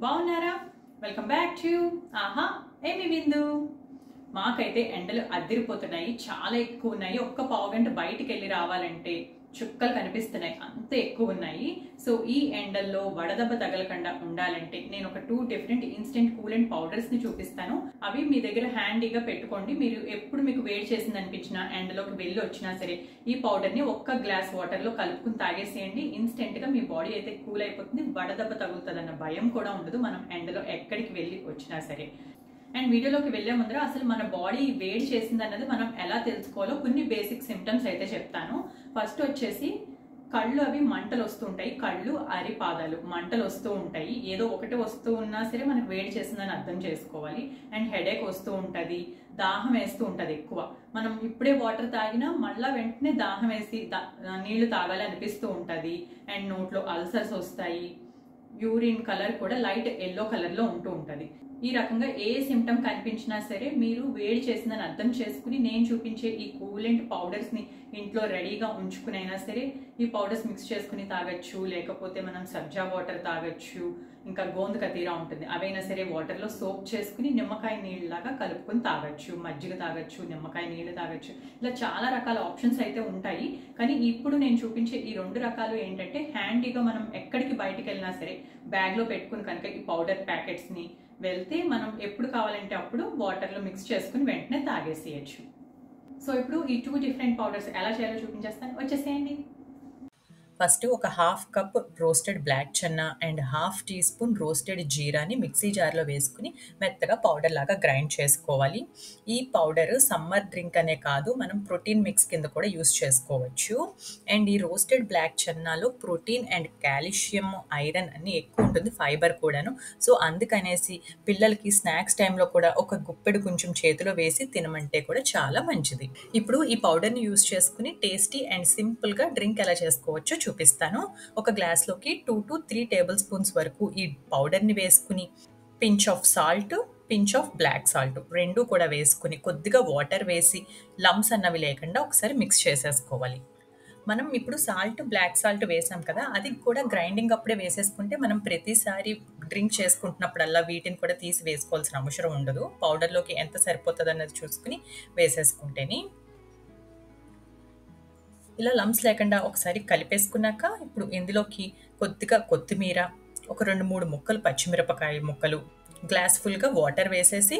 బాగున్నారా? Welcome back to ఆహా ఏమి విందు. మాకైతే ఎండలు అదిరిపోతున్నాయి, చాలా ఎక్కువ ఉన్నాయి. ఒక్క పావుగంట బయటికి వెళ్ళి రావాలంటే చుక్కలు కనిపిస్తున్నాయి, అంత ఎక్కువ ఉన్నాయి. సో ఈ ఎండల్లో వడదెబ్బ తగలకుండా ఉండాలంటే నేను ఒక 2 డిఫరెంట్ ఇన్స్టెంట్ కూలెంట్ పౌడర్స్ ని చూపిస్తాను. అవి మీ దగ్గర హ్యాండీగా పెట్టుకోండి. మీరు ఎప్పుడు మీకు వేడి చేసింది అనిపించినా, ఎండలోకి వెళ్ళి వచ్చినా సరే ఈ పౌడర్ ని ఒక్క గ్లాస్ వాటర్ లో కలుపుకుని తాగేసేయండి. ఇన్స్టెంట్ గా మీ బాడీ అయితే కూల్ అయిపోతుంది, వడదెబ్బ తగులుతుంది అన్న భయం కూడా ఉండదు మనం ఎండలో ఎక్కడికి వెళ్ళి వచ్చినా సరే. అండ్ వీడియోలోకి వెళ్లే ముందర అసలు మన బాడీ వేడి చేసింది అన్నది మనం ఎలా తెలుసుకోవాలో కొన్ని బేసిక్ సిమ్టమ్స్ అయితే చెప్తాను. ఫస్ట్ వచ్చేసి కళ్ళు అవి మంటలు వస్తూ ఉంటాయి, కళ్ళు అరిపాదాలు మంటలు వస్తూ ఉంటాయి. ఏదో ఒకటి వస్తూ ఉన్నా సరే మనకు వేడి చేసిందని అర్థం చేసుకోవాలి. అండ్ హెడేక్ వస్తూ ఉంటుంది, దాహం వేస్తూ ఉంటుంది ఎక్కువ. మనం ఇప్పుడే వాటర్ తాగినా మళ్ళా వెంటనే దాహం వేసి నీళ్లు తాగాలి అనిపిస్తూ ఉంటుంది. అండ్ నోట్లో అల్సర్స్ వస్తాయి. యూరిన్ కలర్ కూడా లైట్ ఎల్లో కలర్ లో ఉంటూ ఉంటుంది. ఈ రకంగా ఏ సిమ్టమ్ కనిపించినా సరే మీరు వేడి చేసిందని అర్థం చేసుకుని నేను చూపించే ఈ కూలెంట్ పౌడర్స్ ని ఇంట్లో రెడీగా ఉంచుకునైనా సరే ఈ పౌడర్స్ మిక్స్ చేసుకుని తాగొచ్చు, లేకపోతే మనం సబ్జా వాటర్ తాగొచ్చు, ఇంకా గోంద కతీరా ఉంటుంది అవైనా సరే వాటర్ లో సోప్ చేసుకుని నిమ్మకాయ నీళ్ళలాగా కలుపుకొని తాగొచ్చు, మజ్జిగ తాగొచ్చు, నిమ్మకాయ నీళ్లు తాగొచ్చు. ఇలా చాలా రకాల ఆప్షన్స్ అయితే ఉంటాయి. కానీ ఇప్పుడు నేను చూపించే ఈ 2 రకాలు ఏంటంటే హ్యాండీగా మనం ఎక్కడికి బయటికి వెళ్ళినా సరే బ్యాగ్ లో పెట్టుకుని కనుక ఈ పౌడర్ ప్యాకెట్స్ ని వెళ్తే మనం ఎప్పుడు కావాలంటే అప్పుడు వాటర్ లో మిక్స్ చేసుకుని వెంటనే తాగేసేయచ్చు. సో ఇప్పుడు ఈ 2 డిఫరెంట్ పౌడర్స్ ఎలా చేయాలో చూపించేస్తాను, వచ్చేసేయండి. ఫస్ట్ ఒక 1/2 cup roasted black chana and 1/2 teaspoon roasted జీరాని మిక్సీ జార్లో వేసుకుని మెత్తగా పౌడర్ లాగా గ్రైండ్ చేసుకోవాలి. ఈ పౌడర్ సమ్మర్ డ్రింక్ అనే కాదు, మనం ప్రోటీన్ మిక్స్ కింద కూడా యూస్ చేసుకోవచ్చు. అండ్ ఈ రోస్టెడ్ బ్లాక్ చెన్నాలో ప్రోటీన్ అండ్ కాల్షియం, ఐరన్ అన్ని ఎక్కువ ఉంటుంది, ఫైబర్ కూడాను. సో అందుకనేసి పిల్లలకి స్నాక్స్ టైంలో కూడా ఒక గుప్పెడు కొంచెం చేతిలో వేసి తినమంటే కూడా చాలా మంచిది. ఇప్పుడు ఈ పౌడర్ని యూస్ చేసుకుని టేస్టీ అండ్ సింపుల్గా డ్రింక్ ఎలా చేసుకోవచ్చో చూపిస్తాను. ఒక గ్లాస్లోకి 2 to 3 టేబుల్ స్పూన్స్ వరకు ఈ పౌడర్ని వేసుకుని pinch of salt, pinch of black salt రెండు కూడా వేసుకుని కొద్దిగా వాటర్ వేసి లమ్స్ అన్నవి లేకుండా ఒకసారి మిక్స్ చేసేసుకోవాలి. మనం ఇప్పుడు సాల్ట్, బ్లాక్ సాల్ట్ వేసాం కదా, అది కూడా గ్రైండింగ్ అప్పుడే వేసేసుకుంటే మనం ప్రతిసారి డ్రింక్ చేసుకుంటున్నప్పుడల్లా వీటిని కూడా తీసి వేసుకోవాల్సిన అవసరం ఉండదు. పౌడర్లోకి ఎంత సరిపోతుంది అన్నది చూసుకుని వేసేసుకుంటేనే. ఇలా లమ్స్ లేకుండా ఒకసారి కలిపేసుకున్నాక ఇప్పుడు ఇందులోకి కొద్దిగా కొత్తిమీర, ఒక 2-3 ముక్కలు పచ్చిమిరపకాయ ముక్కలు, గ్లాస్ ఫుల్గా వాటర్ వేసేసి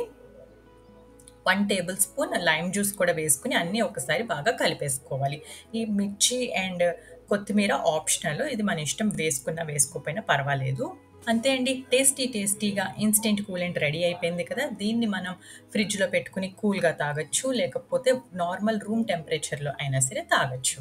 1 టేబుల్ స్పూన్ లైమ్ జ్యూస్ కూడా వేసుకుని అన్నీ ఒకసారి బాగా కలిపేసుకోవాలి. ఈ మిర్చి అండ్ కొత్తిమీర ఆప్షనల్, ఇది మన ఇష్టం, వేసుకున్నా వేసుకోకపోయినా పర్వాలేదు. అంతే అండి, టేస్టీగా ఇన్స్టెంట్ కూలెంట్ రెడీ అయిపోయింది కదా. దీన్ని మనం ఫ్రిడ్జ్లో పెట్టుకుని కూల్గా తాగొచ్చు, లేకపోతే నార్మల్ రూమ్ టెంపరేచర్లో అయినా సరే తాగొచ్చు.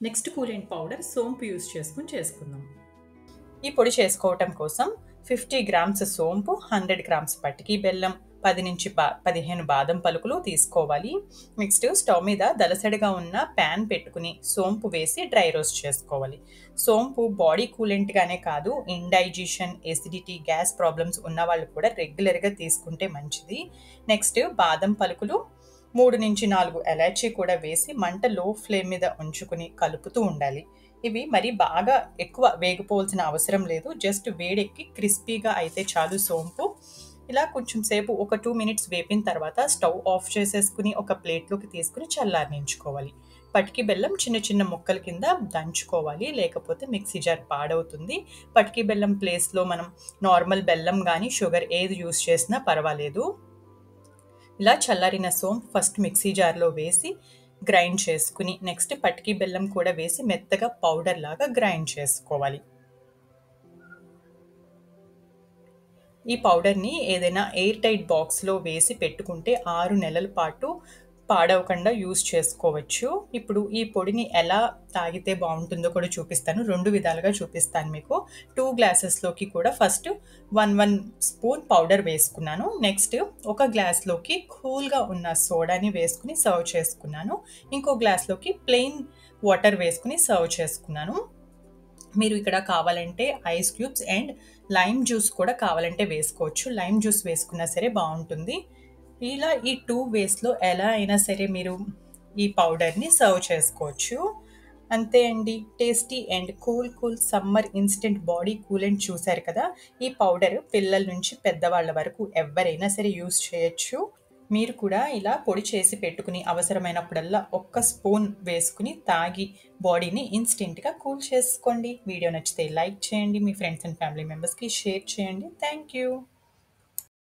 నెక్స్ట్ కూలెంట్ పౌడర్ సోంపు యూస్ చేసుకుందాం. ఈ పొడి చేసుకోవటం కోసం 50 గ్రామ్స్ సోంపు, 100 గ్రామ్స్ పటికి బెల్లం, 10 నుంచి 15 బాదం పలుకులు తీసుకోవాలి. నెక్స్ట్ స్టవ్ మీద దలసడిగా ఉన్న ప్యాన్ పెట్టుకుని సోంపు వేసి డ్రై రోస్ట్ చేసుకోవాలి. సోంపు బాడీ కూలెంట్గానే కాదు, ఇండైజెషన్, ఎసిడిటీ, గ్యాస్ ప్రాబ్లమ్స్ ఉన్న వాళ్ళు కూడా రెగ్యులర్గా తీసుకుంటే మంచిది. నెక్స్ట్ బాదం పలుకులు, 3 నుంచి 4 ఎలాచీ కూడా వేసి మంట లో ఫ్లేమ్ మీద ఉంచుకుని కలుపుతూ ఉండాలి. ఇవి మరి బాగా ఎక్కువ వేగిపోవాల్సిన అవసరం లేదు, జస్ట్ వేడెక్కి క్రిస్పీగా అయితే చాలు సోంపు. ఇలా కొంచెం సేపు ఒక 2 మినిట్స్ వేపిన తర్వాత స్టవ్ ఆఫ్ చేసేసుకుని ఒక ప్లేట్లోకి తీసుకుని చల్లారనించుకోవాలి. పటికి బెల్లం చిన్న చిన్న ముక్కల కింద దంచుకోవాలి, లేకపోతే మిక్సీ జార్ పాడవుతుంది. పటికి బెల్లం ప్లేస్లో మనం నార్మల్ బెల్లం కానీ షుగర్ ఏది యూస్ చేసినా పర్వాలేదు. ఇలా చల్లారిన సోంపు ఫస్ట్ మిక్సీ జార్లో వేసి గ్రైండ్ చేసుకుని నెక్స్ట్ పటికి బెల్లం కూడా వేసి మెత్తగా పౌడర్ లాగా గ్రైండ్ చేసుకోవాలి. ఈ పౌడర్ని ఏదైనా ఎయిర్ టైట్ బాక్స్లో వేసి పెట్టుకుంటే 6 నెలల పాటు పాడవకుండా యూస్ చేసుకోవచ్చు. ఇప్పుడు ఈ పొడిని ఎలా తాగితే బాగుంటుందో కూడా చూపిస్తాను. 2 విధాలుగా చూపిస్తాను మీకు. 2 గ్లాసెస్లోకి కూడా ఫస్ట్ 1 స్పూన్ పౌడర్ వేసుకున్నాను. నెక్స్ట్ ఒక గ్లాస్లోకి కూల్గా ఉన్న సోడాని వేసుకుని సర్వ్ చేసుకున్నాను. ఇంకో గ్లాస్లోకి ప్లెయిన్ వాటర్ వేసుకుని సర్వ్ చేసుకున్నాను. మీరు ఇక్కడ కావాలంటే ice cubes and lime juice కూడా కావాలంటే వేసుకోవచ్చు. లైమ్ జ్యూస్ వేసుకున్నా సరే బాగుంటుంది. ఇలా ఈ 2 వేస్లో ఎలా అయినా సరే మీరు ఈ పౌడర్ని సర్వ్ చేసుకోవచ్చు. అంతే అండి. Tasty and cool summer instant body coolant చూశారు కదా. ఈ పౌడర్ పిల్లల నుంచి పెద్దవాళ్ళ వరకు ఎవరైనా సరే యూస్ చేయొచ్చు. మీరు కూడా ఇలా పొడి చేసి పెట్టుకుని అవసరమైనప్పుడల్లా 1 స్పూన్ వేసుకుని తాగి బాడీని ఇన్స్టెంట్గా కూల్ చేసుకోండి. వీడియో నచ్చితే లైక్ చేయండి. మీ ఫ్రెండ్స్ అండ్ ఫ్యామిలీ మెంబర్స్కి షేర్ చేయండి. Thank you.